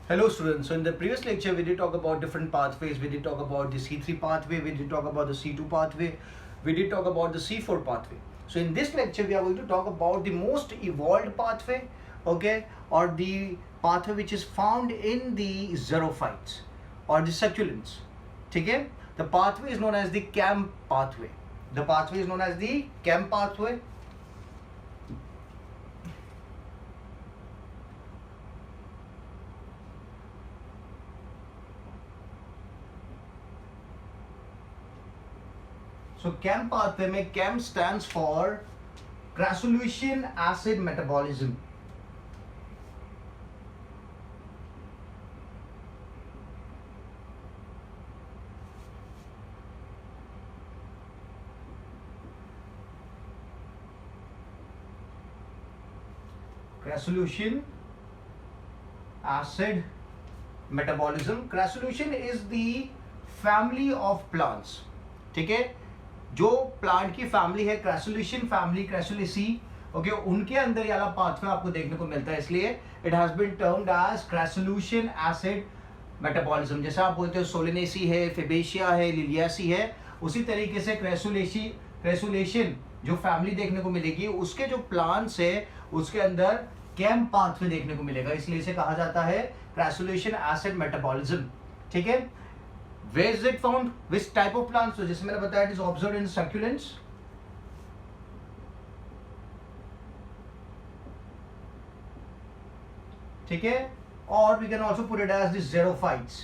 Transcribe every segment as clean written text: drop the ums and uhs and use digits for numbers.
Hello students, so in the previous lecture we did talk about different pathways. We did talk about the C3 pathway, we did talk about the C2 pathway, we did talk about the C4 pathway. So in this lecture we are going to talk about the most evolved pathway, okay, or the pathway which is found in the xerophytes or the succulents. Okay, the pathway is known as the CAM pathway. The pathway is known as the CAM pathway. So CAM pathway में CAM stands for crassulacean acid metabolism. Crassulacean acid metabolism. Crassulacean is the family of plants. ठीक है, जो plant की family है क्रैसुलेशियन family, क्रैसुलेसी, okay, उनके अंदर ये वाला पाथवे आपको देखने को मिलता है, इसलिए it has been termed as crassulacean acid metabolism. जैसे आप बोलते हो सोलेनेसी है, फेबेशिया है, लिलियासी है, उसी तरीके से क्रैसुलेशियन जो फैमिली देखने को मिलेगी उसके जो प्लांट्स है उसके अंदर कैम पाथवे देखने को मिलेगा, इसलिए इसे कहा जाता है क्रैसुलेशियन एसिड मेटाबॉलिज्म. ठीक है, where is it found, which type of plants? तो जैसे मैंने बताया, it is observed in succulents. ठीक है, और we can also put it as the xerophytes.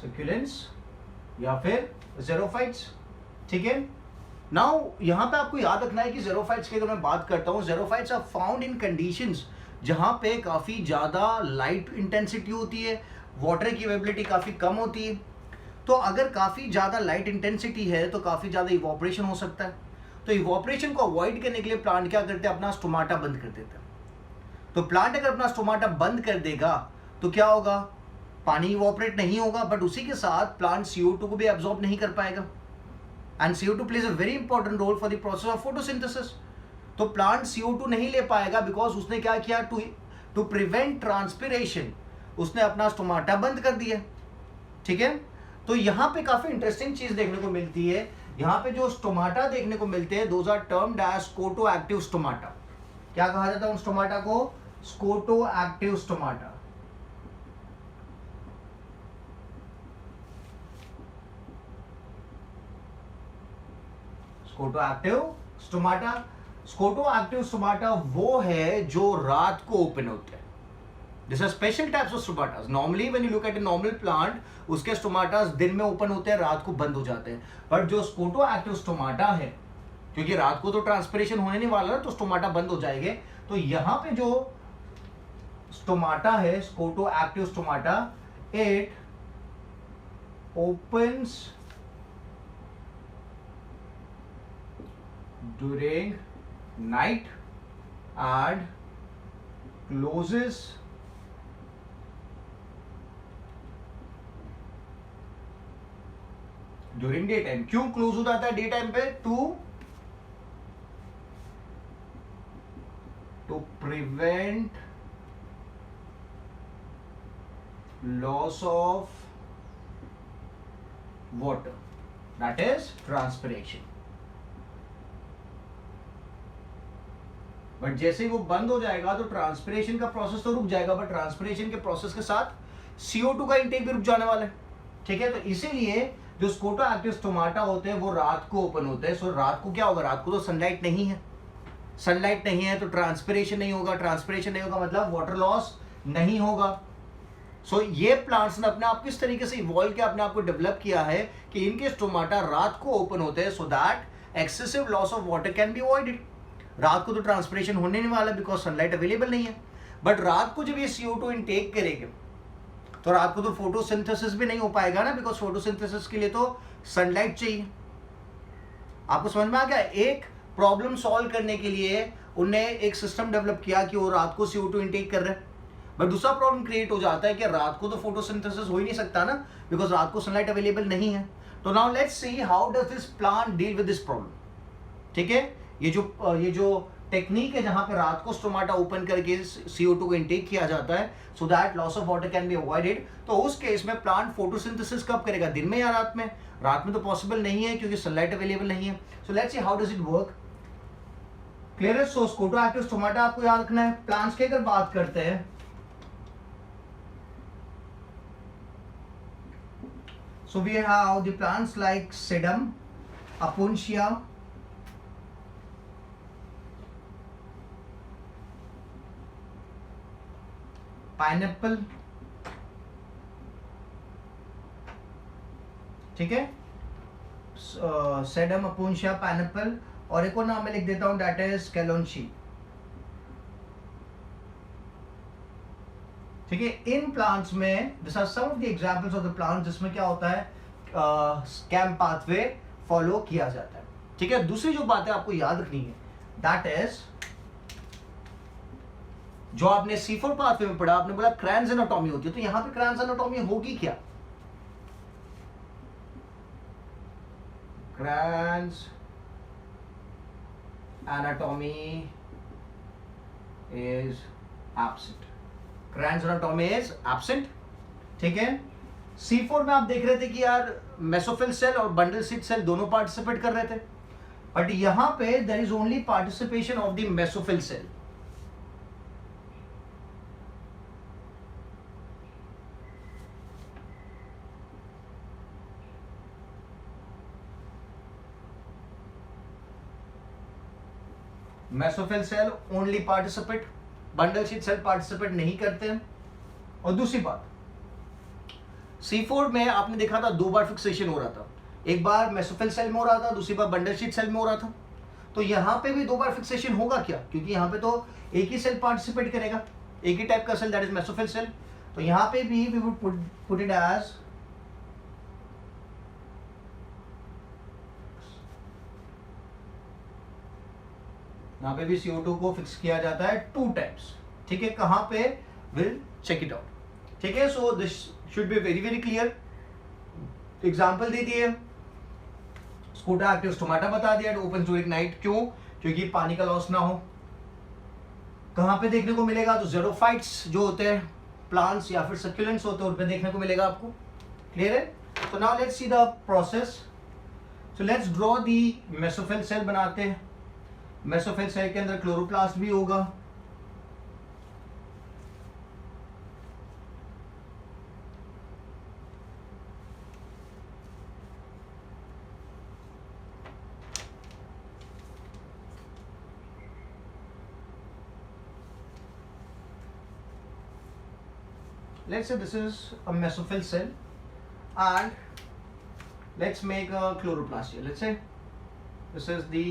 Succulents या फिर xerophytes. ठीक है, नाउ यहाँ पे आपको याद रखना है कि xerophytes की अगर मैं बात करता हूँ, xerophytes are found in conditions जहाँ पे काफ़ी ज़्यादा लाइट इंटेंसिटी होती है, वाटर की अवेलेबिलिटी काफ़ी कम होती है. तो अगर काफ़ी ज़्यादा लाइट इंटेंसिटी है तो काफ़ी ज़्यादा इवोपरेशन हो सकता है. तो इवोपरेशन को अवॉइड करने के लिए प्लांट क्या करते हैं, अपना स्टोमाटा बंद कर देते हैं. तो प्लांट अगर अपना स्टोमाटा बंद कर देगा तो क्या होगा, पानी इवोपरेट नहीं होगा, बट उसी के साथ प्लांट CO2 को भी एब्जॉर्ब नहीं कर पाएगा. And CO2 plays a very important role for the process of photosynthesis. तो प्लांट CO2 नहीं ले पाएगा बिकॉज उसने क्या किया, टू प्रिवेंट ट्रांसपिरेशन उसने अपना स्टोमाटा बंद कर दिया. ठीक है, तो यहाँ पे काफी इंटरेस्टिंग चीज देखने को मिलती है. यहाँ पे जो स्टोमाटा देखने को मिलते हैं, those are termed as scoto active stomata. क्या कहा जाता है उन स्टोमाटा को, scoto active stomata. Scoto active stomata. Scoto active stomata वो है जो रात को ओपन होते हैं. This are special types of stomatas. Normally when you look at a normal plant, उसके स्टोमाटास दिन में ओपन होते हैं, रात को बंद हो जाते हैं. बट जो स्कोटो एक्टिव स्टोमाटा है, क्योंकि रात को तो ट्रांसपिरेशन होने नहीं वाला तो स्टोमाटा बंद हो जाएंगे, तो यहां पे जो स्टोमाटा है, scoto active stomata, it opens during night and closes during daytime. क्यों क्लोज हो जाता है डे टाइम पे, to prevent loss of water, that is transpiration. But जैसे ही वो बंद हो जाएगा तो ट्रांसपिरेशन का प्रोसेस तो रुक जाएगा, बट ट्रांसपिरेशन के प्रोसेस के साथ CO2 का इंटेक भी रुक जाने वाला है. ठीक है, तो इसीलिए जो स्कोटो एक्टिव स्टोमाटा होते हैं वो रात को ओपन होते हैं. सो रात को क्या होगा, रात को तो सनलाइट नहीं है, सनलाइट नहीं है तो ट्रांसपिरेशन नहीं होगा, ट्रांसपिरेशन नहीं होगा मतलब वाटर लॉस नहीं होगा. सो ये प्लांट्स ने अपने आप किस तरीके से इवॉल्व किया, अपने आप को डेवलप किया है कि इनके स्टोमाटा रात को ओपन होते हैं, so that excessive loss of water can be avoided. रात को तो ट्रांसपिरेशन होने नहीं वाला बिकॉज सनलाइट अवेलेबल नहीं है, बट रात को जब ये CO2 इनटेक करेंगे तो रात को तो फोटोसिंथेसिस भी नहीं हो पाएगा ना, बिकॉज फोटोसिंथेसिस के लिए तो सनलाइट चाहिए. आपको समझ में आ गया. एक प्रॉब्लम सॉल्व करने के लिए उनने एक सिस्टम डेवलप किया कि वो रात को CO2 इनटेक कर रहे हैं, बट दूसरा प्रॉब्लम क्रिएट हो जाता है कि रात को तो फोटोसिंथेसिस हो ही नहीं सकता ना, बिकॉज रात को सनलाइट अवेलेबल नहीं है. तो now let's see how does this plant deal with this problem. ठीक है, ये जो टेक्निक है जहां पे रात को स्टोमाटा ओपन करके CO2 को इनटेक किया जाता है so that loss of water can be avoided. तो उस केस में प्लांट फोटोसिंथेसिस कब करेगा, दिन में या रात में? रात में तो पॉसिबल नहीं है क्योंकि सनलाइट अवेलेबल नहीं है। So let's see how does it work. Clear है? सो स्कोटोएक्टिव स्टोमाटा आपको याद रखना है। प्लांट्स की अगर बात करते हैं, so we have the plants like sedum, apuntia, pineapple, ठीक है, sedum, apuntia, pineapple, और एक और नाम मैं लिख देता हूं, that is calonchi। ठीक है, इन प्लांट्स में this are some of the examples of the plants जिसमें क्या होता है, स्कैम पाथवे फॉलो किया जाता है। ठीक है, दूसरी जो बात है आपको याद रखनी है, दैट इज जो आपने C4 पाथवे में पढ़ा, आपने बोला क्रैन्स एनाटॉमी होती है, तो यहां पे क्रैन्स एनाटॉमी होगी क्या? Kranz anatomy is absent. Kranz anatomy is absent. ठीक है, C4 में आप देख रहे थे कि यार मेसोफिल सेल और बंडल सीड सेल दोनों पार्टिसिपेट कर रहे थे, बट यहां पे there is only participation of the mesophyll cell. Mesophyll cell only participate, bundle sheath cell participate नहीं करते हैं। और दूसरी बात, C4 में आपने देखा था 2 बार फिक्सेशन हो रहा था, एक बार मेसोफिल सेल में हो रहा था, दूसरी बार बंडल शीट सेल में हो रहा था। तो यहां पे भी 2 बार फिक्सेशन होगा क्या? क्योंकि यहां पे तो एक ही सेल पार्टिसिपेट करेगा, एक ही टाइप का cell, that is mesophyll cell. तो यहां पे भी we would put it as यहां पे भी CO2 को फिक्स किया जाता है 2 टाइम्स। ठीक है, कहां पे? Will check it out. ठीक है, so this should be very very clear. Example दे दिए, स्कोटोएक्टिव स्टोमाटा बता दिया, ओपन ड्यूरिंग नाइट। क्यों? क्योंकि पानी का लॉस ना हो। कहां पे देखने को मिलेगा? तो ज़ेरोफाइट्स जो होते हैं, प्लांट्स या फिर सक्यूलेंट्स होते हैं, उन पे देखने को मिलेगा आपको। क्लियर है? तो now let's see the process. So let's draw the mesophyll cell बनाते हैं। मेसोफिल सेल के अंदर क्लोरोप्लास्ट भी होगा। Let's say this is a mesophil cell and let's make a chloroplast here. Let's say this is the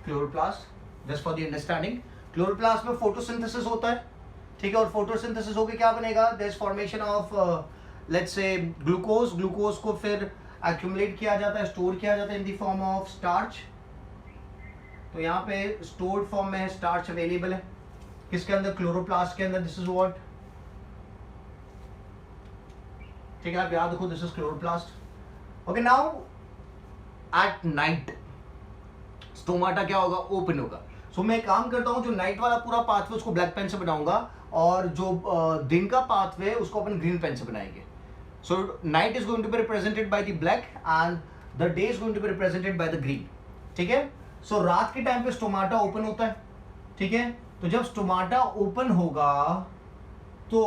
chloroplast, just for the understanding. Chloroplast में photosynthesis होता है। ठीक है, और फोटोसिंथेसिस होकर क्या बनेगा? There is formation of let's say glucose. Glucose को फिर एक्यूमुलेट किया जाता है, स्टोर किया जाता है in the form of starch. तो यहाँ पे स्टोर्ड फॉर्म में स्टार्च अवेलेबल है किसके अंदर? क्लोरोप्लास्ट के अंदर। दिस इज व्हाट, ठीक है, आप याद रखो, this is chloroplast. Okay, now at night stomata क्या होगा? ओपन होगा। सो मैं एक काम करता हूं, जो नाइट वाला पूरा पाथवे उसको ब्लैक पेन से बनाऊंगा, और जो दिन का पाथवे उसको अपन ग्रीन पेन से बनाएंगे। So night is going to be represented by the black and the day is going to be represented by the green. ठीक है, सो रात के टाइम पे स्टोमाटा ओपन होता है। ठीक है, तो जब स्टोमाटा ओपन होगा तो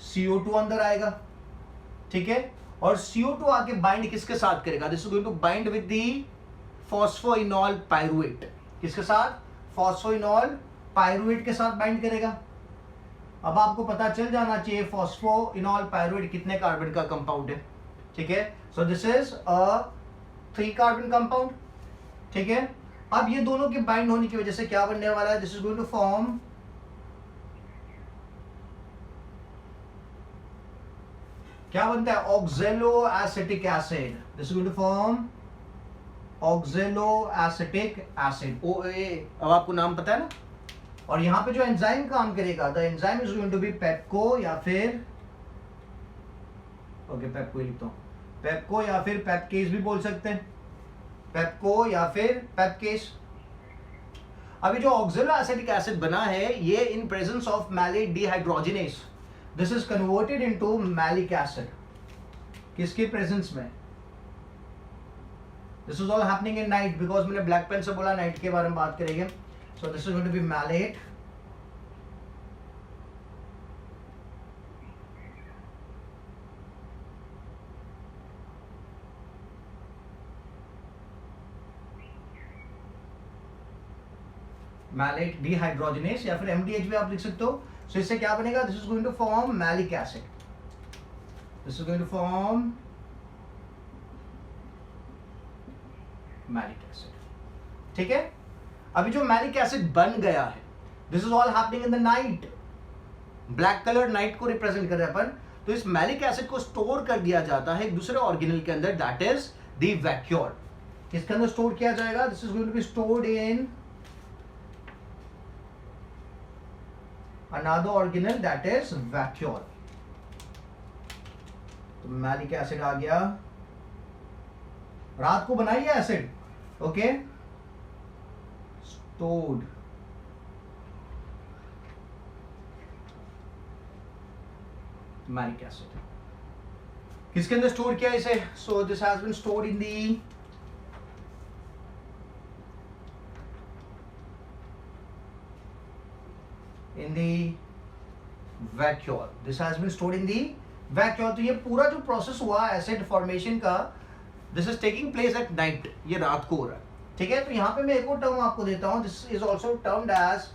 CO2 अंदर आएगा। ठीक है, और CO2 आके बाइंड किसके साथ करेगा? This is going to bind with the phosphoenol pyruvate. किसके साथ? फॉस्फोइनॉल पाइरुवेट के साथ बाइंड करेगा। अब आपको पता चल जाना चाहिए फॉस्फोइनॉल पाइरुवेट कितने कार्बन का कंपाउंड है। ठीक है, so this is a 3 carbon compound. ठीक है, अब ये दोनों के बाइंड होने की वजह से क्या बनने वाला है? This is going to form क्या बनता है? Oxalo acetic acid. This is going to form oxalo acetic acid, OA। अब आपको नाम पता है ना। और यहां पे जो एंजाइम काम करेगा, the enzyme is going to be PEPCO या फिर पेप्को ही लिखता हूं, पेप्को या फिर पेप्केज भी बोल सकते हैं। पेप्को या फिर पेपकेस। अभी जो ऑक्सैलोएसिटिक एसिड बना है ये in presence of malate dehydrogenase, this is converted into malic acid. किसके प्रेजेंस में? This is all happening in night, because मैंने ब्लैक पेन से बोला नाइट के बारे में बात करेंगे। So this is going to be malate malate dehydrogenase या फिर MDH भी आप लिख सकते हो। सो इससे क्या बनेगा? This is going to form malic acid, this is going to form malic acid. ठीक है, अभी जो मैलिक एसिड बन गया है, this is all happening in the night. Black colour night को रिप्रेजेंट कर रहे हैं अपन। तो इस मैलिक एसिड को स्टोर कर दिया जाता है एक दूसरे ऑर्गेनल के अंदर, दैट इज द वैक्यूल। किसके अंदर स्टोर किया जाएगा? This is going to be stored in another organelle, that is vacuole। तो मैलिक एसिड आ गया, रात को बनाइए acid, okay, stored malic acid. किसके अंदर स्टोर किया इसे? So this has been stored in the in the vacuole, this has been stored in the vacuole। तो ये पूरा जो प्रोसेस हुआ एसिड फॉर्मेशन का, this is taking place at night, ये रात को हो रहा है। ठीक है, तो यहाँ पे मैं एक और टर्म आपको देता हूँ, this is also termed as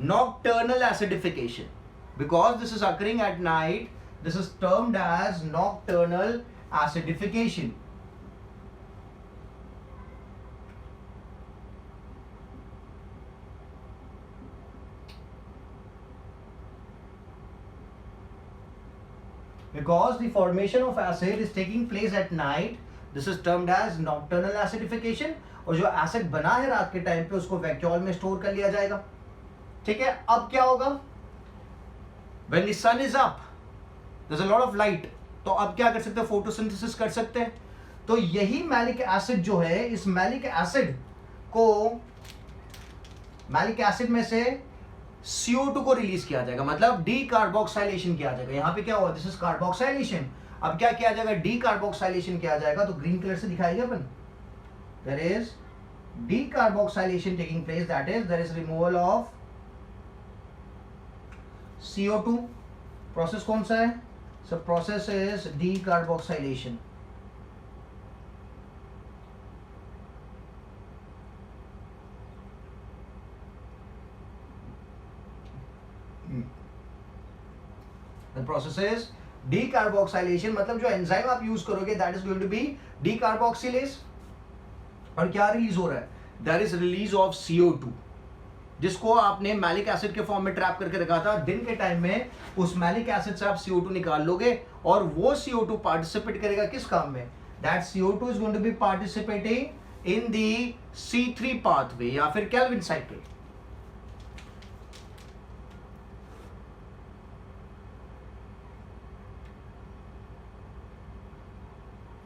nocturnal acidification, because this is occurring at night, this is termed as nocturnal acidification. Because the formation of acid is taking place at night, this is termed as nocturnal acidification। और जो acid बना है रात के time पे उसको vacuole में store कर लिया जाएगा। ठीक है, अब क्या होगा? When the sun is up, there's a lot of light, तो अब क्या कर सकते हैं? फोटोसिंथेसिस कर सकते हैं। तो यही मैलिक एसिड जो है, इस मैलिक एसिड को, मैलिक एसिड में से CO2 को रिलीज किया जाएगा, मतलब डी कार्बोक्साइलेशन किया जाएगा। यहाँ पे क्या हुआ? This is carboxylation. अब क्या किया जाएगा? डी कार्बोक्साइलेशन किया जाएगा। तो ग्रीन कलर से दिखाएगा अपन, there is decarboxylation taking place, that is there is removal of CO2। Process कौन सा है? So process is decarboxylation. The process is decarboxylation, मतलब जो एंजाइम आप यूज करोगे that is going to be decarboxylase. और क्या release हो रहा है? That is release of CO2, जिसको आपने मैलिक एसिड के फॉर्म में ट्रैप करके रखा था। दिन के टाइम में उस मैलिक एसिड से आप CO2 निकाल लोगे और वो CO2 पार्टिसिपेट करेगा किस काम में? That CO2 is going to be participating in the C3 pathway या फिर Calvin cycle.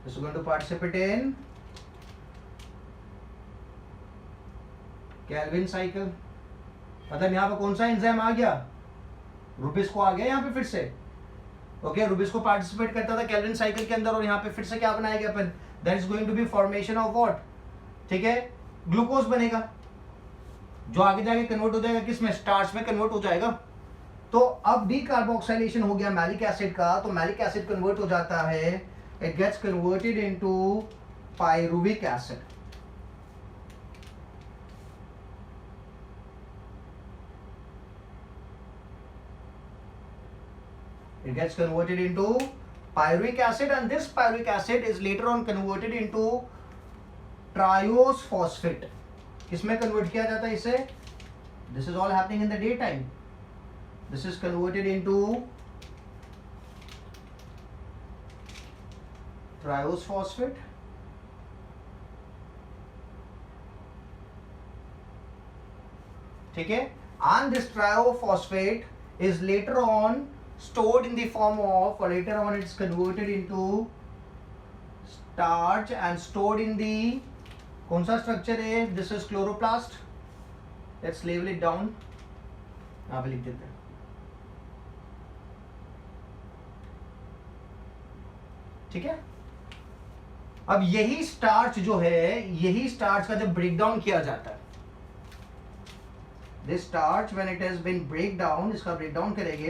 This is going to participate in Calvin cycle। मतलब यहाँ पे कौन सा एंजाइम आ गया? रुबिस्को आ गया यहाँ पे फिर से। ओके, रुबिस्को पार्टिसिपेट करता था कैल्विन साइकिल के अंदर और यहाँ पे फिर से क्या बनाया गया अपन? That is going to be formation of what? ठीक है, ग्लूकोज बनेगा जो आगे जाके कन्वर्ट हो जाएगा किस में? स्टार्च में कन्वर्ट हो जाएगा। तो अब डीकार्बोक्सिलेशन हो गया मैलिक एसिड का, तो मैलिक एसिड कन्वर्ट हो जाता है, it gets converted into pyruvic acid। It gets converted into pyruvic acid, and this pyruvic acid is later on converted into triose phosphate। किसमें कन्वर्ट किया जाता है इसे? This is all happening in the daytime। This is converted into triose phosphate। ठीक है, and this triophosphate is later on stored in the form of, or later on it's converted into starch and stored in the कौन सा structure है? This is chloroplast. Let's label it down. यहाँ पे लिख देते हैं. ठीक है. अब यही स्टार्च जो है, यही स्टार्च का जब ब्रेक डाउन किया जाता है, this starch when it has been break down, इसका ब्रेक डाउन करेंगे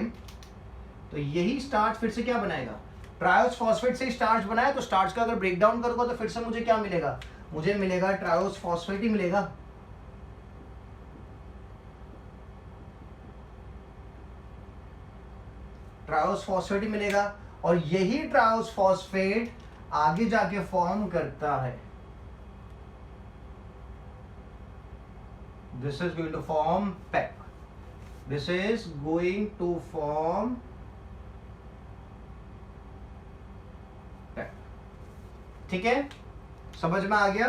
तो यही स्टार्च फिर से क्या बनाएगा? ट्रायोस फॉस्फेट से स्टार्च बनाया, तो स्टार्च का अगर ब्रेक डाउन करूंगा तो फिर से मुझे क्या मिलेगा? मुझे मिलेगा ट्रायोस फॉस्फेट ही मिलेगा. ट्रायोस फॉस्फेट ही मिलेगा. और यही ट्रायोस फॉस्फेट आगे जाके फॉर्म करता है, this is going to form PEP. This is going to form PEP. ठीक है, समझ में आ गया?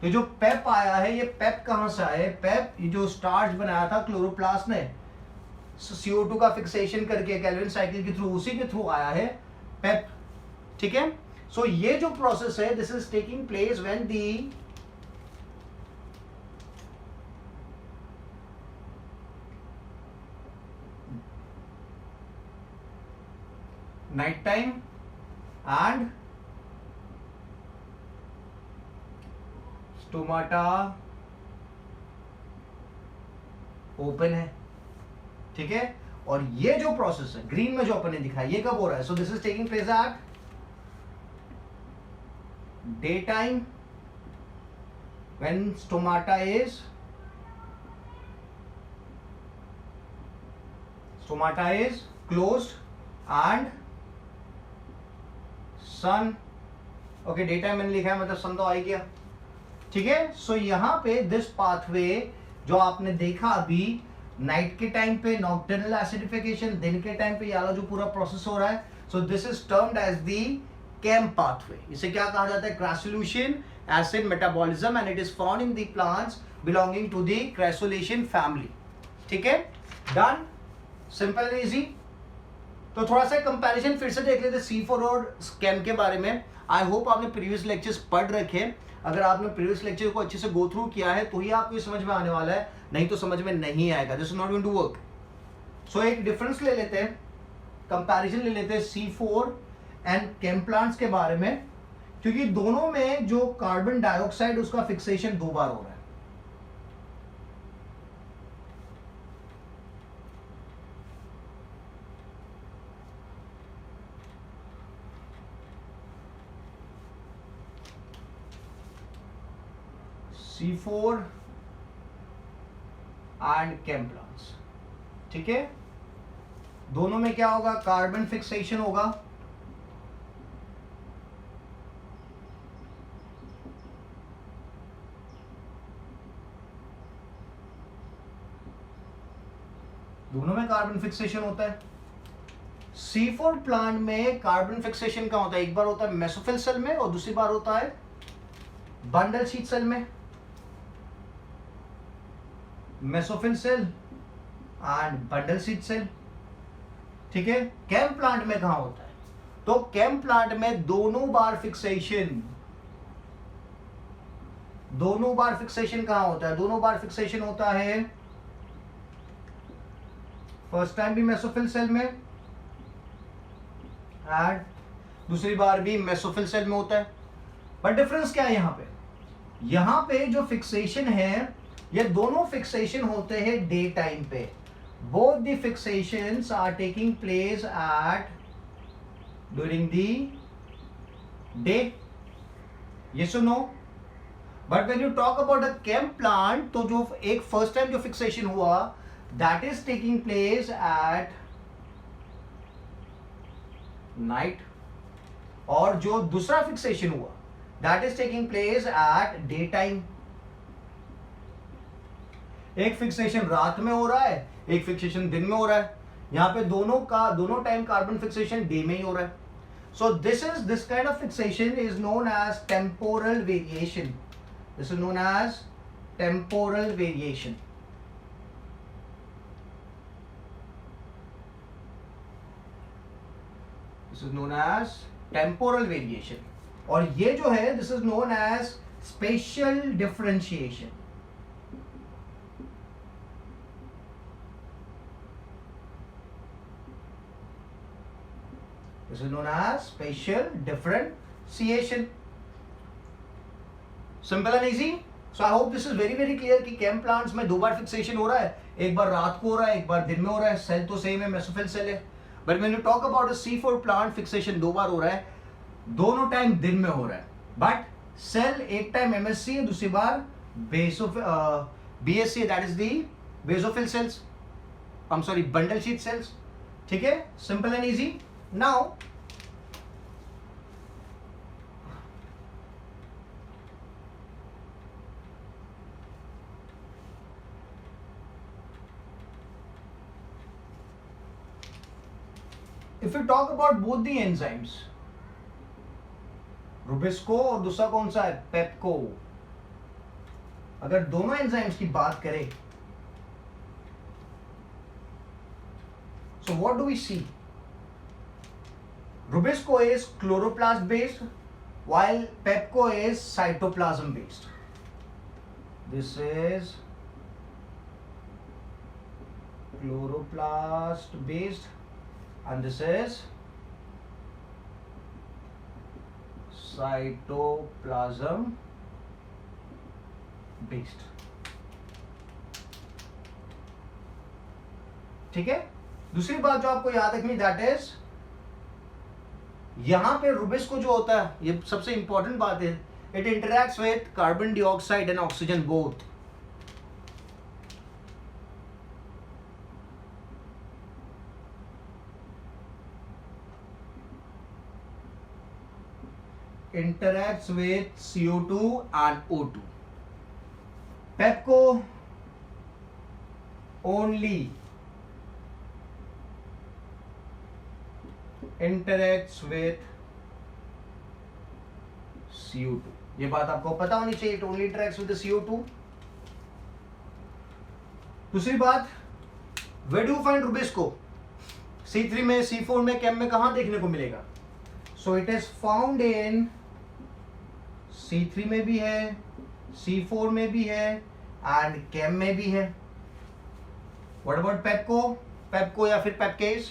तो जो पेप आया है, ये पेप कहां से आया है? पेप ये जो स्टार्च बनाया था क्लोरोप्लास्ट ने CO2 का फिक्सेशन करके कैल्विन साइकिल के थ्रू, उसी के थ्रू आया है पेप. ठीक है. सो ये जो प्रोसेस है, this is taking place when the night time and stomata open है. ठीक है. और ये जो प्रोसेस है ग्रीन में जो अपन ने दिखाया, ये कब हो रहा है? So this is taking place at day time when stomata is closed and sun. Okay, day time मैंने लिखा है, मतलब सन तो आ ही गया. ठीक है. सो यहां पे दिस पाथवे जो आपने देखा अभी, नाइट के टाइम पे नॉक्टर्नल एसिडिफिकेशन, दिन के टाइम पे ये वाला जो पूरा प्रोसेस हो रहा है, so this is termed as the CAM pathway. इसे क्या कहा जाता है? Crassulacean acid metabolism, and it is found in the plants belonging to the crassulacean family. ठीक है, डन, सिंपल एंड इजी. तो थोड़ा सा कंपैरिजन फिर से देख लेते C4 और केम के बारे में. आई होप आपने प्रीवियस लेक्चर्स पढ़ रखे. अगर आपने प्रीवियस लेक्चर को अच्छे से गो थ्रू किया है तो ही आपको समझ में आने वाला है, नहीं तो समझ में नहीं आएगा. This is not going to work. So एक डिफरेंस ले लेते हैं, कंपैरिजन ले लेते हैं C4 एंड केम प्लांट्स के बारे में, क्योंकि दोनों में जो कार्बन डाइऑक्साइड उसका फिक्सेशन 2 बार हो रहा है. C4 and came plants. ठीक है, दोनों में क्या होगा? कार्बन फिक्सेशन होगा. दोनों में कार्बन फिक्सेशन होता है. C4 प्लांट में कार्बन फिक्सेशन कहां होता है? एक बार होता है मेसोफिल सेल में और दूसरी बार होता है बंडल शीथ सेल में. Mesophyll cell and bundle sheath cell. ठीक है. केम प्लांट में कहां होता है? तो केम प्लांट में दोनों बार फिक्सेशन कहां होता है? दोनों बार फिक्सेशन होता है फर्स्ट टाइम भी मेसोफिल सेल में एंड दूसरी बार भी मेसोफिल सेल में होता है. बट डिफरेंस क्या है यहां पे? यहां पे जो फिक्सेशन है, ये दोनों फिक्सेशन होते हैं डे टाइम पे. Both the fixations are taking place at during the day. Yes और नो? But when you talk about a CAM plant, तो जो एक फर्स्ट टाइम जो फिक्सेशन हुआ, that is taking place at night, और जो दूसरा फिक्सेशन हुआ, that is taking place at day time. एक फिक्सेशन रात में हो रहा है, एक फिक्सेशन दिन में हो रहा है. यहां पे दोनों टाइम कार्बन फिक्सेशन डे में ही हो रहा है. So this kind of fixation is known as temporal variation. This is known as temporal variation. This is known as temporal variation. और ये जो है this is known as special differentiation. This is known as spatial differentiation. Simple and easy. So I hope this is very very clear कि केम plants में दो बार fixation हो रहा है, एक बार रात को हो रहा है, एक बार दिन में हो रहा है. सेल तो सेम है, मेसोफिल सेल है, but when you talk about a C4 plant fixation दो बार हो रहा है, दोनों टाइम दिन में हो रहा है. बट सेल एक टाइम MSC है, दूसरी बार BSC, that is the basophil cells, I am sorry bundle sheath cells. ठीक है, simple and easy. Now, if you talk about both the enzymes, rubisco और दूसरा कौन सा है, पेप्को, अगर दोनों एंजाइम्स की बात करें, so what do we see? Rubisco is chloroplast based while Pepco is cytoplasm based. This is chloroplast based and this is cytoplasm based. ठीक है. दूसरी बात जो आपको याद रखनी, दैट इज यहां पे रुबिस्को जो होता है, ये सबसे इंपॉर्टेंट बात है, it interacts with carbon dioxide and oxygen both. interacts with CO2 and O2. Pepco only interacts with CO2. ये बात आपको पता होनी चाहिए, it only interacts with the CO2. दूसरी बात, where do you find Rubisco? C3 में, C4 में, केम में कहां देखने को मिलेगा? So it is found in C3 में भी है, C4 में भी है and केम में भी है. What about Pepco? Pepco या फिर Pepcase?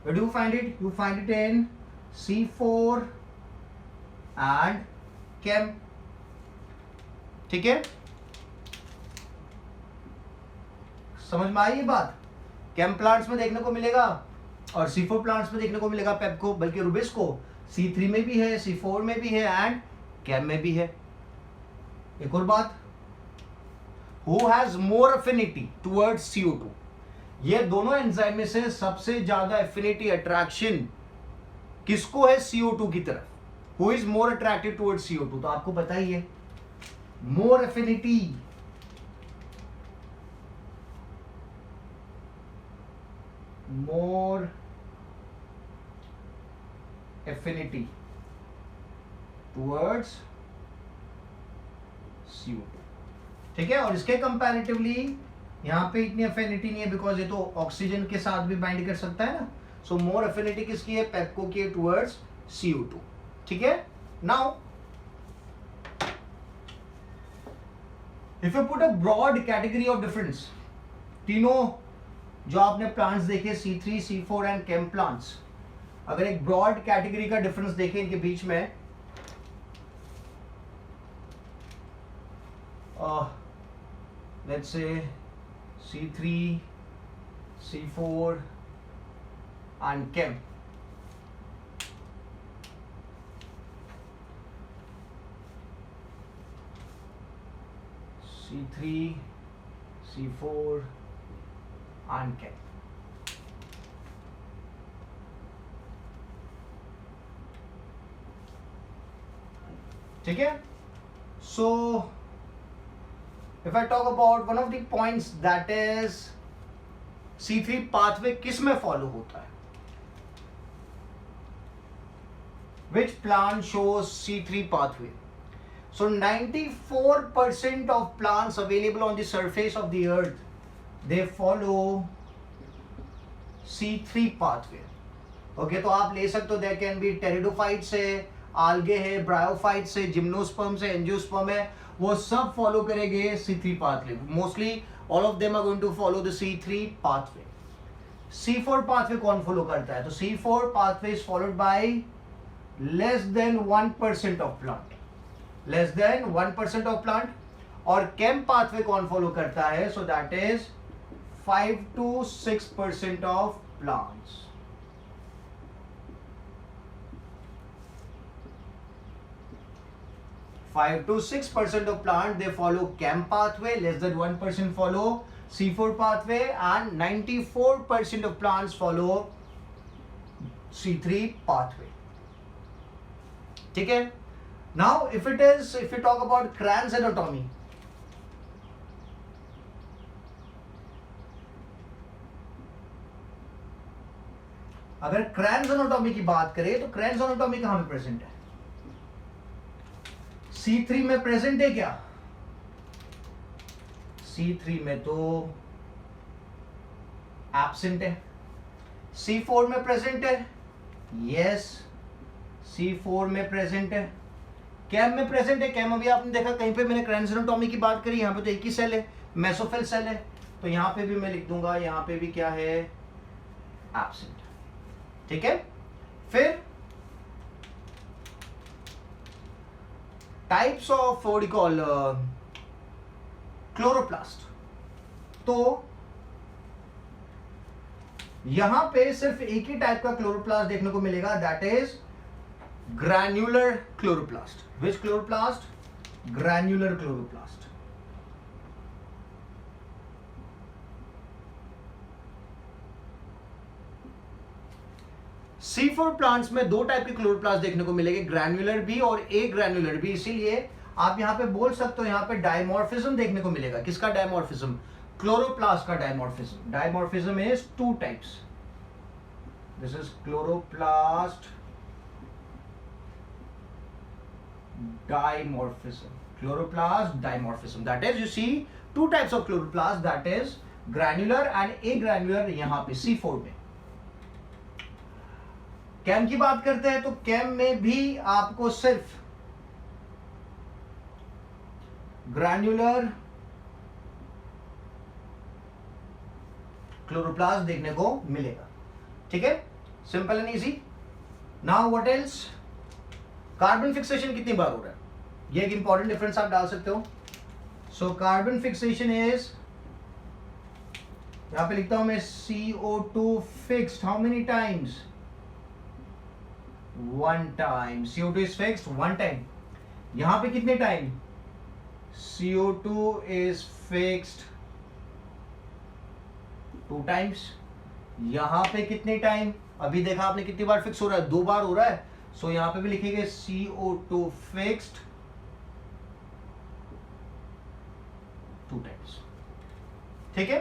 Where do you find it? You find it in C4 and Chem. ठीक है, समझ में आई ये बात? केम प्लांट्स में देखने को मिलेगा और C4 प्लांट्स में देखने को मिलेगा पेप्को, बल्कि रुबिस्को C3 में भी है, C4 में भी है एंड केम में भी है. एक और बात, who has more affinity towards CO2? ये दोनों एंजाइम में से सबसे ज्यादा एफिनिटी, अट्रैक्शन किसको है? CO2 की तरफ. Who is more attracted towards CO2? तो आपको पता ही है, more affinity towards CO2. ठीक है, और इसके कंपैरेटिवली यहाँ पे इतनी अफिनिटी नहीं है, बिकॉज ये तो ऑक्सीजन के साथ भी बाइंड कर सकता है ना. सो मोर अफिनिटी किसकी है? पेप्को की टुवर्ड्स CO2. ठीक है. Now if you put a broad category of difference, तीनों जो आपने प्लांट्स देखे C3, C4 and came plants, अगर एक ब्रॉड कैटेगरी का डिफरेंस देखें इनके बीच में, let's say C3, C4 and Chem. C3, C4 and Chem. ठीक है. So if I talk about one of the points, that is C3 pathway किस में फॉलो होता है? Which plant shows C3 pathway? So 94% of plants available on the surface of the earth, they follow C3 pathway. Okay, तो आप ले सकते हो, there can be pteridophytes है, आल्गे है, ब्रायोफाइट्स है, जिम्नोस्पर्म्स है, एंजियोस्पर्म है, वो सब फॉलो करेंगे C3 pathway. Mostly all of them are going to follow the C3 pathway. C4 pathway कौन फॉलो करता है? तो C4 pathway is followed by less than 1% of plant, less than 1% of plant. और CAM pathway कौन follow करता है? So that is 5 to 6% of plants. Five to 6% of plant they follow CAM pathway, less than 1% follow C4 pathway, and 94% of plants follow C3 pathway. ठीक है? Now if we talk about Cran's anatomy, अगर Cran's anatomy की बात करें तो Cran's anatomy कहां पे present है? C3 में प्रेजेंट है क्या? C3 में तो एब्सेंट है। C4 में प्रेजेंट है? यस, C4 में प्रेजेंट है। कैम में प्रेजेंट है? कैम अभी आपने देखा कहीं पे मैंने क्रैन्स एनाटॉमी की बात करी, यहां पे तो एक ही सेल है, मेसोफिल सेल है, तो यहां पे भी मैं लिख दूंगा, यहां पे भी क्या है? एब्सेंट। ठीक है? फिर types of what you call chloroplast. तो यहां पे सिर्फ एक ही टाइप का क्लोरोप्लास्ट देखने को मिलेगा, that is granular chloroplast. Which chloroplast? Granular chloroplast. C4 plants में दो टाइप के क्लोरोप्लास्ट देखने को मिलेंगे, ग्रैन्युलर भी और ए ग्रैन्युलर भी। इसीलिए आप यहां पे बोल सकते हो, यहां पे डायमॉर्फिज्म देखने को मिलेगा। किसका डायमॉर्फिज्म? क्लोरोप्लास्ट का dimorphism. Dimorphism is two types. This is chloroplast dimorphism. Chloroplast dimorphism, that is you see two types of chloroplast, that is granular and agranular यहां पे C4 में। कैम की बात करते हैं तो कैम में भी आपको सिर्फ ग्रैन्युलर क्लोरोप्लास्ट देखने को मिलेगा। ठीक है? Simple and easy. Now what else? Carbon fixation कितनी बार हो रहा है, ये एक इंपॉर्टेंट डिफरेंस आप डाल सकते हो। सो कार्बन फिक्सेशन इज, यहां पे लिखता हूं मैं CO2 fixed how many times? One time. CO2 is fixed one time. यहां पे कितने time? CO2 is fixed two times. यहां पे कितने टाइम? अभी देखा आपने कितनी बार फिक्स हो रहा है? दो बार हो रहा है। सो यहां पे भी लिखेंगे CO2 फिक्स्ड टू टाइम्स। ठीक है?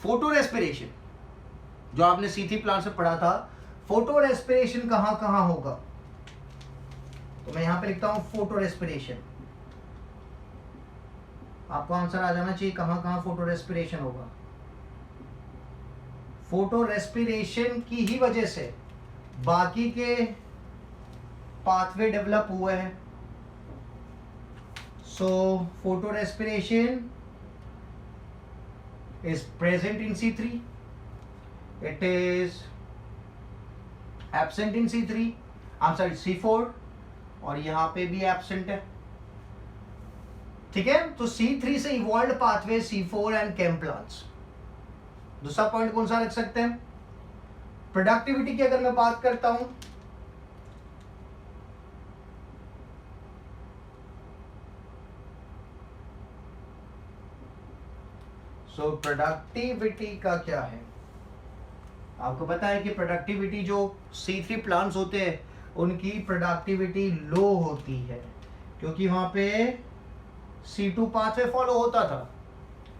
फोटो रेस्पिरेशन जो आपने C3 प्लांट से पढ़ा था, फोटो रेस्पिरेशन कहां कहां होगा? तो मैं यहां पे लिखता हूं फोटो रेस्पिरेशन। आपको आंसर आ जाना चाहिए कहां कहां फोटो रेस्पिरेशन होगा। फोटो रेस्पिरेशन की ही वजह से बाकी के पाथवे डेवलप हुए हैं। So photo respiration is present in C3, it is absent in C3, I am sorry C4, और यहां पे भी एब्सेंट है। ठीक है? तो C3 से evolve pathway C4 and came plants. दूसरा पॉइंट कौन सा रख सकते हैं? प्रोडक्टिविटी की अगर मैं बात करता हूं, सो प्रोडक्टिविटी का क्या है? आपको पता है कि प्रोडक्टिविटी जो C3 प्लांट्स होते हैं उनकी प्रोडक्टिविटी लो होती है, क्योंकि वहां पे C2 पाथवे फॉलो होता था।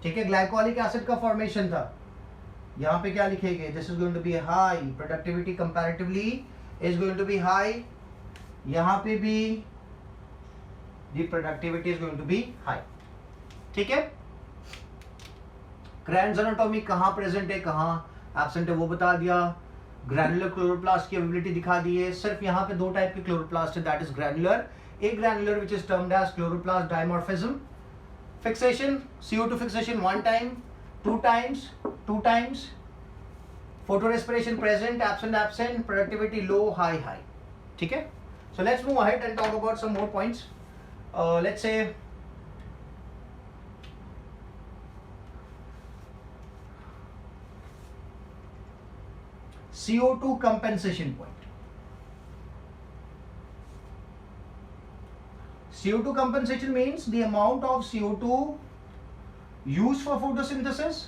ठीक है? ग्लाइकोलिक एसिड का फॉर्मेशन था। यहां पे क्या लिखेंगे? This is going to be high, productivity comparatively is going to be high. यहां पे भी the productivity is going to be high. ठीक है? क्रैन्स एनाटॉमी कहां प्रेजेंट है, कहां एब्सेंट है, वो बता दिया। ग्रैनुलर क्लोरोप्लास्ट की एबिलिटी दिखा दी है। सिर्फ यहाँ पे दो टाइप के क्लोरोप्लास्ट है, दैट इज ग्रैनुलर, एक granular which is termed as chloroplast dimorphism. Fixation CO2 fixation 1 time, 2 times, 2 times, photorespiration present, absent absent, productivity low high high. ठीक है, so let's move ahead and talk about some more points. Let's say CO2 compensation point. CO2 compensation means the amount of CO2 used for photosynthesis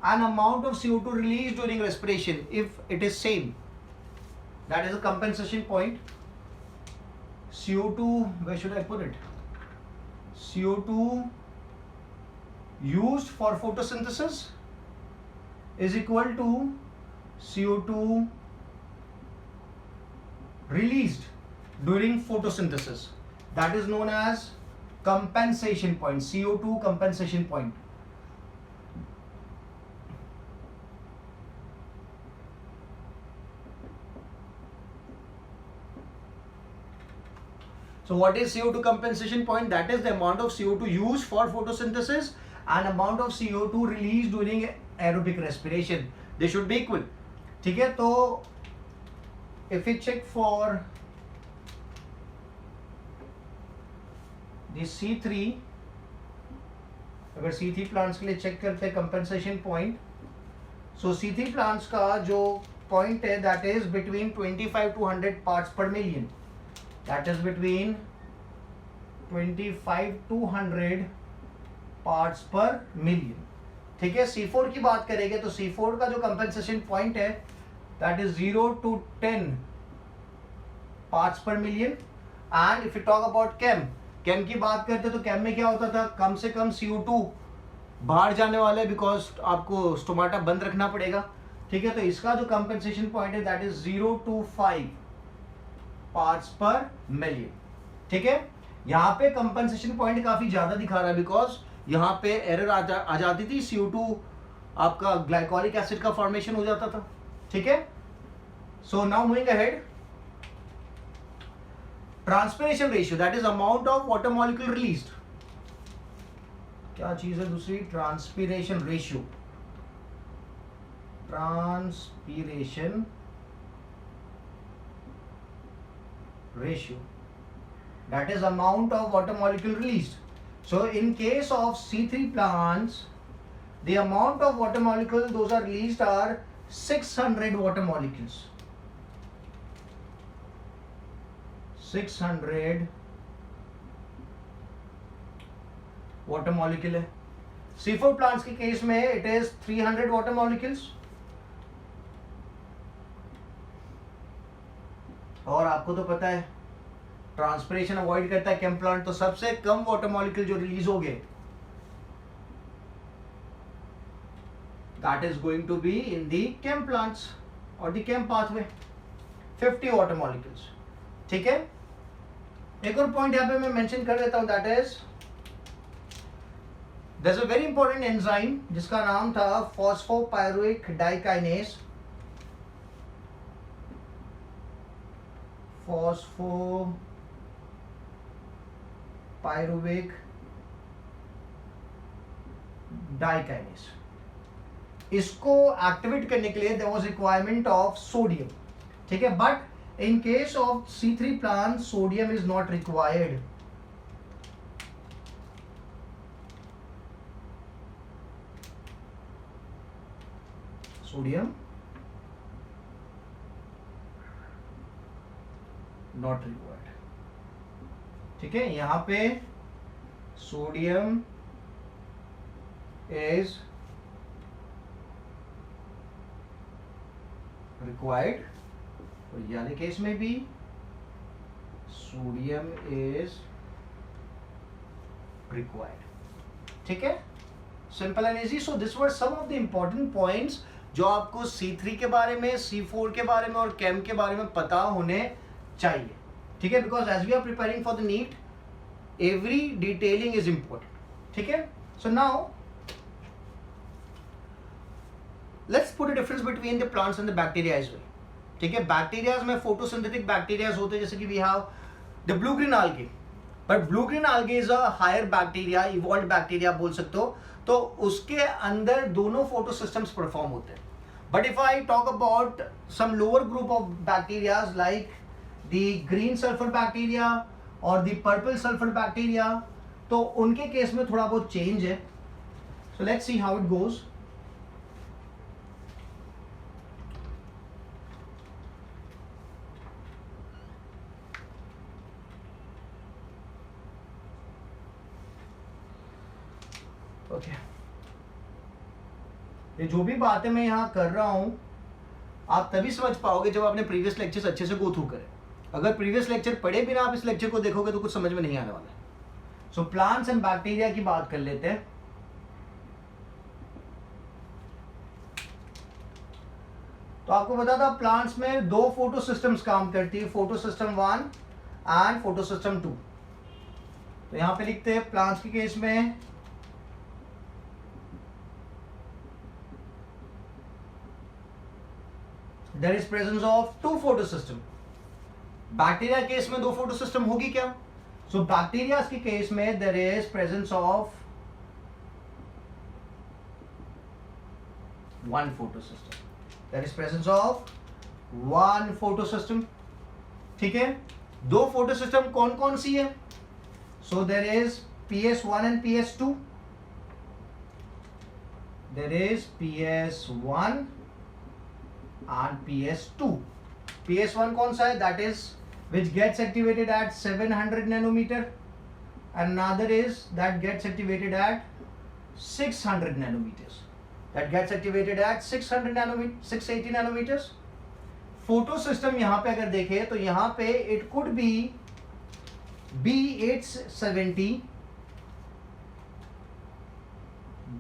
and amount of CO2 released during respiration. If it is same, that is a compensation point. CO2, where should I put it? CO2 used for photosynthesis is equal to CO2 released during photosynthesis. That is known as compensation point, CO2 compensation point. So what is CO2 compensation point? That is the amount of CO2 used for photosynthesis and amount of CO2 released during aerobic respiration. They should be equal. ठीक है, तो if we check for the C3, अगर C3 plants के लिए check करते हैं compensation point, सो C3 plants का जो पॉइंट है that is between 25 to 100 parts per million, that is between 25 to 100 parts per million. ठीक है, C4 की बात करेंगे तो C4 का जो कंपेंसेशन पॉइंट है that is 0 to 10 parts per million. And if you talk about CAM की बात करते तो केम में क्या होता था, कम से कम CO2 बाहर जाने वाला है बिकॉज आपको स्टोमाटा बंद रखना पड़ेगा। ठीक है, तो इसका जो कंपेंसेशन पॉइंट है that is 0 to 5 parts per million. ठीक है, यहाँ पे कंपेंसेशन पॉइंट काफी ज्यादा दिखा रहा है बिकॉज यहाँ पे एरर आ जाती थी, CO2 आपका ग्लाइकोलिक एसिड का फॉर्मेशन हो जाता था। ठीक है, so now moving ahead, transpiration ratio that is amount of water molecule released. क्या चीज है दूसरी, transpiration ratio, transpiration ratio that is amount of water molecule released. So in case of C3 plants, the amount of water molecule those are released are 600 water molecules. 600 water molecule है। C4 plants के case में it is 300 water molecules। और आपको तो पता है transpiration avoid करता है केम प्लांट, तो सबसे कम वाटर मॉलिक्यूल जो रिलीज हो गए that is going to be in the CAM plants और the CAM pathway, 50 water molecules. ठीक है, एक और पॉइंट यहां पे मैं मेंशन कर देता हूं, that is there is a very important enzyme जिसका नाम था फॉस्फोपायरुविक डाइकाइनेज, पायरुविक डाइकाइनेज। इसको एक्टिवेट करने के लिए there was requirement of sodium. ठीक है, but in case of C3 plant sodium is not required. Sodium not required. ठीक है, यहां पे सोडियम इज रिक्वायर्ड और ये वाले केस में भी सोडियम इज रिक्वायर्ड। ठीक है, simple and easy. So this were some of the important points जो आपको C3 के बारे में, C4 के बारे में और केम के बारे में पता होने चाहिए। ठीक है, because as we are preparing for the NEET every detailing is important. ठीक है, so now let's put a difference between the plants and the bacteria as well. ठीक है, बैक्टीरियाज में फोटोसिंथेटिक बैक्टीरियाज होते हैं, जैसे कि we have the blue green algae, but blue green algae is a higher bacteria, evolved bacteria बोल सकते हो, तो उसके अंदर दोनों फोटोसिस्टम्स परफॉर्म होते हैं. But if I talk about some lower group of bacterias like the green sulphur bacteria और द पर्पल सल्फर बैक्टीरिया, तो उनके केस में थोड़ा बहुत चेंज है. So let's see how it goes. Okay, ये जो भी बातें मैं यहाँ कर रहा हूं आप तभी समझ पाओगे जब आपने प्रीवियस लेक्चर्स अच्छे से गो थ्रू करें. अगर प्रीवियस लेक्चर पढ़े बिना आप इस लेक्चर को देखोगे तो कुछ समझ में नहीं आने वाला है. सो प्लांट्स एंड बैक्टीरिया की बात कर लेते हैं. तो आपको बता था प्लांट्स में दो फोटो सिस्टम्स काम करती है, photo system 1 and photo system 2. तो यहां पे लिखते हैं प्लांट्स के केस में there is presence of two photosystem. Bacteria case में दो फोटो सिस्टम होगी क्या? सो बैक्टीरिया के केस में there is presence of one photosystem. There is presence of one photosystem. ठीक है, दो फोटो सिस्टम कौन कौन सी है? सो there is PS1 and PS2. There is PS1 and PS2. PS1 कौन सा है? That is which gets activated at 700 nanometer, and another is that gets activated at 600 nanometers. That gets activated at 600 nanometers, 680 nanometers. Photo system यहाँ पे अगर देखें तो यहाँ पे it could be B870,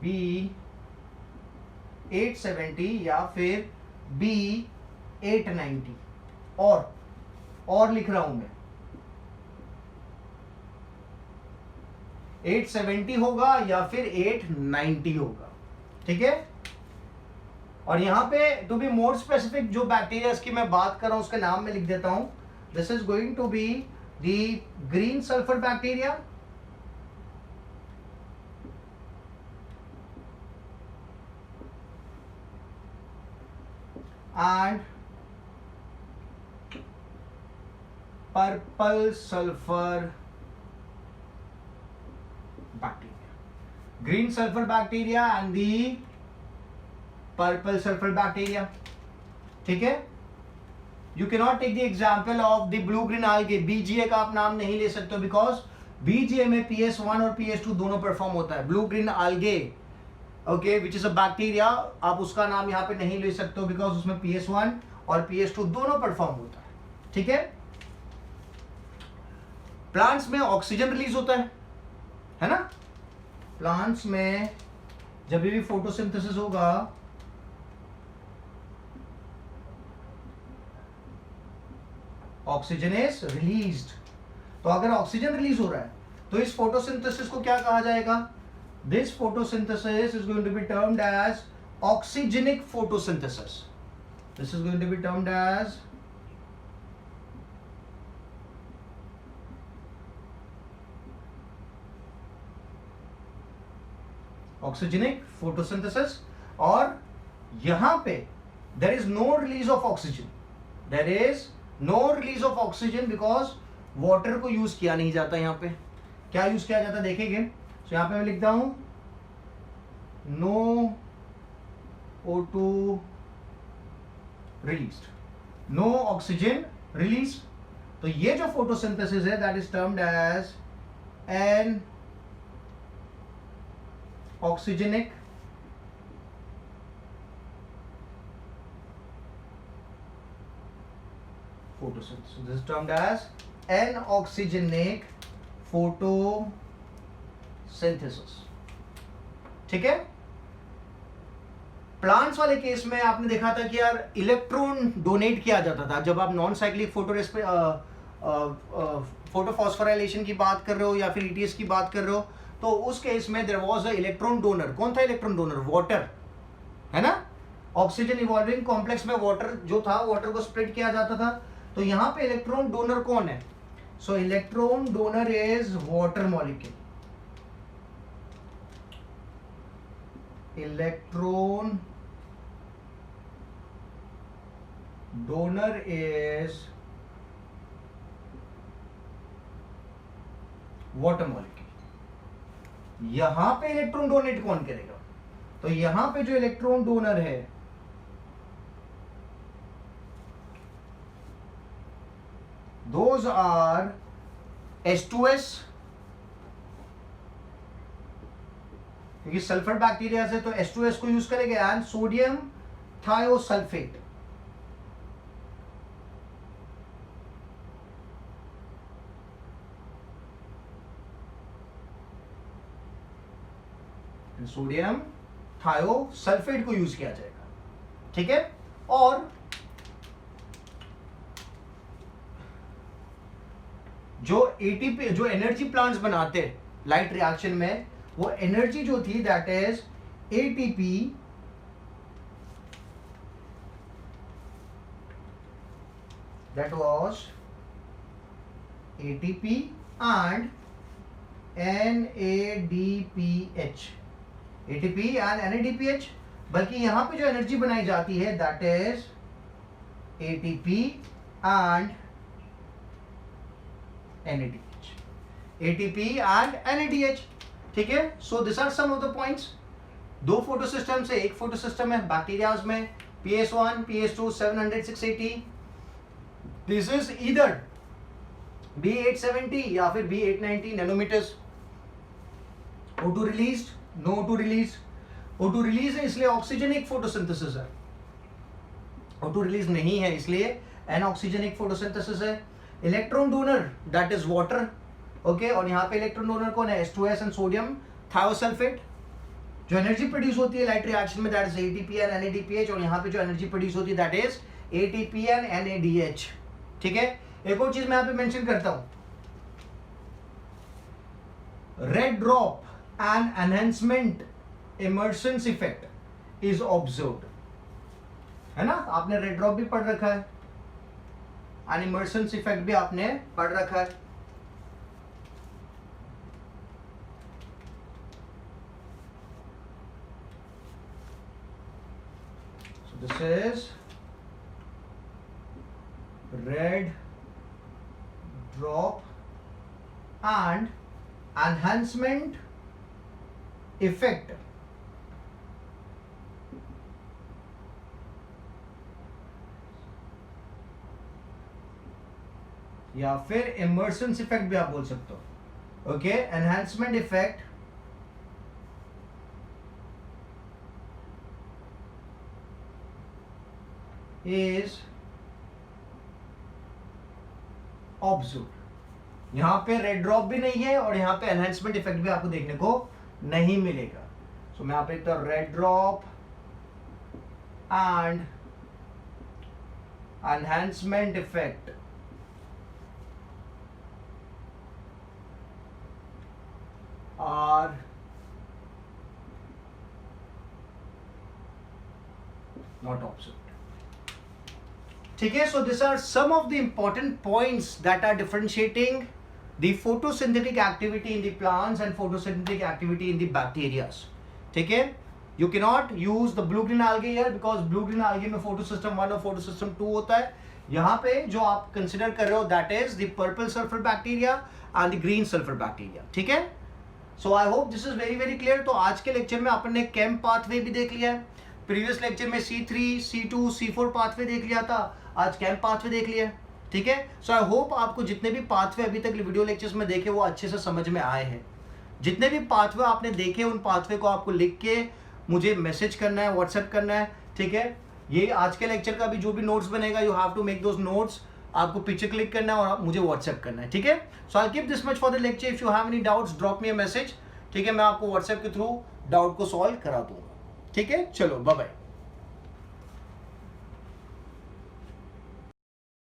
B870 या फिर B890, और लिख रहा हूं मैं 870 होगा या फिर 890 होगा. ठीक है, और यहां पे टू बी मोर स्पेसिफिक जो बैक्टीरिया की मैं बात कर रहा हूं उसके नाम में लिख देता हूं. This is going to be the green sulphur bacteria, and purple sulfur bacteria. Green sulfur bacteria and the purple sulfur bacteria. ठीक है, you cannot take the example of the blue green algae. BGA का आप नाम नहीं ले सकते because BGA में PS1 और PS2 दोनों परफॉर्म होता है. blue green algae okay which is a bacteria, आप उसका नाम यहाँ पे नहीं ले सकते हो बिकॉज उसमें PS1 और PS2 दोनों परफॉर्म होता है. ठीक है, प्लांट्स में ऑक्सीजन रिलीज होता है ना. प्लांट्स में जब भी फोटोसिंथेसिस होगा ऑक्सीजन इज रिलीज्ड. तो अगर ऑक्सीजन रिलीज हो रहा है तो इस फोटोसिंथेसिस को क्या कहा जाएगा? This photosynthesis is going to be termed as oxygenic photosynthesis. This is going to be termed as oxygenic photosynthesis. और यहां पे there is no release of oxygen. There is no release of oxygen because water को use किया नहीं जाता. यहां पे क्या यूज किया जाता देखेंगे. तो यहां पे मैं लिखता हूं no O2 released, no oxygen release. तो ये जो फोटोसिंथेसिस है that is termed as an oxygenic photosynthesis. This is termed as N-oxygenic photosynthesis. ठीक है. प्लांट्स वाले केस में आपने देखा था कि यार इलेक्ट्रॉन डोनेट किया जाता था जब आप नॉन साइक्लिक फोटोफॉस्फोराइलेशन की बात कर रहे हो या फिर ईटीएस की बात कर रहे हो, तो उस केस में there was a electron donor. कौन था इलेक्ट्रॉन डोनर? वाटर, है ना. ऑक्सीजन इवॉल्विंग कॉम्प्लेक्स में वाटर जो था, वाटर को स्प्लिट किया जाता था। तो यहाँ पे इलेक्ट्रॉन डोनर कौन है? सो electron donor is water molecule. Electron donor is water molecule. यहां पे इलेक्ट्रॉन डोनेट कौन करेगा? तो यहां पे जो इलेक्ट्रॉन डोनर है दोज आर H2S, क्योंकि सल्फर बैक्टीरिया से तो H2S को यूज करेंगे, and sodium thiosulphate. Sodium thiosulphate को यूज किया जाएगा, ठीक है। और जो एटीपी, जो एनर्जी प्लांट्स बनाते हैं लाइट रिएक्शन में, वो एनर्जी जो थी that is ATP that was ATP and NADPH, ATP and NADPH। बल्कि यहां पे जो एनर्जी बनाई जाती है that is ATP and NADH, ATP and NADH, ठीक है। So this are some of the points. दो फोटो सिस्टम से एक फोटो सिस्टम है बैक्टीरियाज में, PS1, PS2, 700, 680। This is either B870 या फिर B890 nanometres. O2 release, no O2 release. O2 release है इसलिए ऑक्सीजनिक फोटोसिंथेसिस है, O2 रिलीज नहीं है इसलिए एनऑक्सीजनिक फोटोसिंथेसिस है। Electron donor that is water, okay. और यहाँ पे इलेक्ट्रॉन डोनर कौन है? H2S and sodium thiosulphate. जो एनर्जी प्रोड्यूस होती है लाइट रिएक्शन में that is ATP and NADPH, और यहाँ पे जो एनर्जी प्रोड्यूस होती है that is ATP and NADH, ठीक है। एक और चीज मैं यहाँ पे मेंशन करता हूं, red drop and enhancement Emerson effect is observed, है ना। आपने रेड ड्रॉप भी पढ़ रखा है एंड इमर्सेंस इफेक्ट भी आपने पढ़ रखा है। So this is red drop and enhancement effect या फिर इमर्सेंस इफेक्ट भी आप बोल सकते हो, okay. Enhancement effect is observed. यहां पे रेड ड्रॉप भी नहीं है और यहां पे एनहांसमेंट इफेक्ट भी आपको देखने को नहीं मिलेगा। सो मैं यहां पे लिखता हूं red drop and enhancement effect are not observed, ठीक है। So this are some of the important points that are differentiating the photosynthetic activity in the plants and photosynthetic activity in the bacterias, ठीक है। You can not use the blue green algae here because blue green algae में photosystem 1 और photo system 2 होता है। यहाँ पे जो आप कंसिडर कर रहे हो that is the purple sulphur bacteria and the green sulphur bacteria, ठीक है। So I hope this is very very clear. तो आज के लेक्चर में अपन ने केम पाथवे भी देख लिया है, प्रीवियस लेक्चर में C3, C2, C4 पाथवे देख लिया था, आज केम पाथवे देख लिया, ठीक है। सो आई होप आपको जितने भी पाथवे अभी तक वीडियो लेक्चर्स में देखे वो अच्छे से समझ में आए हैं। जितने भी पाथवे आपने देखे उन पाथवे को आपको लिख के मुझे मैसेज करना है, व्हाट्सएप करना है, ठीक है। ये आज के लेक्चर का भी जो भी नोट्स बनेगा you have to make those notes, आपको पिक्चर क्लिक करना है और मुझे व्हाट्सएप करना है, ठीक है। So I keep this much for the lecture. If you have any doubts drop me a message, ठीक है। मैं आपको व्हाट्सएप के थ्रू डाउट को सॉल्व करा दूंगा, ठीक है। चलो बाय बाय।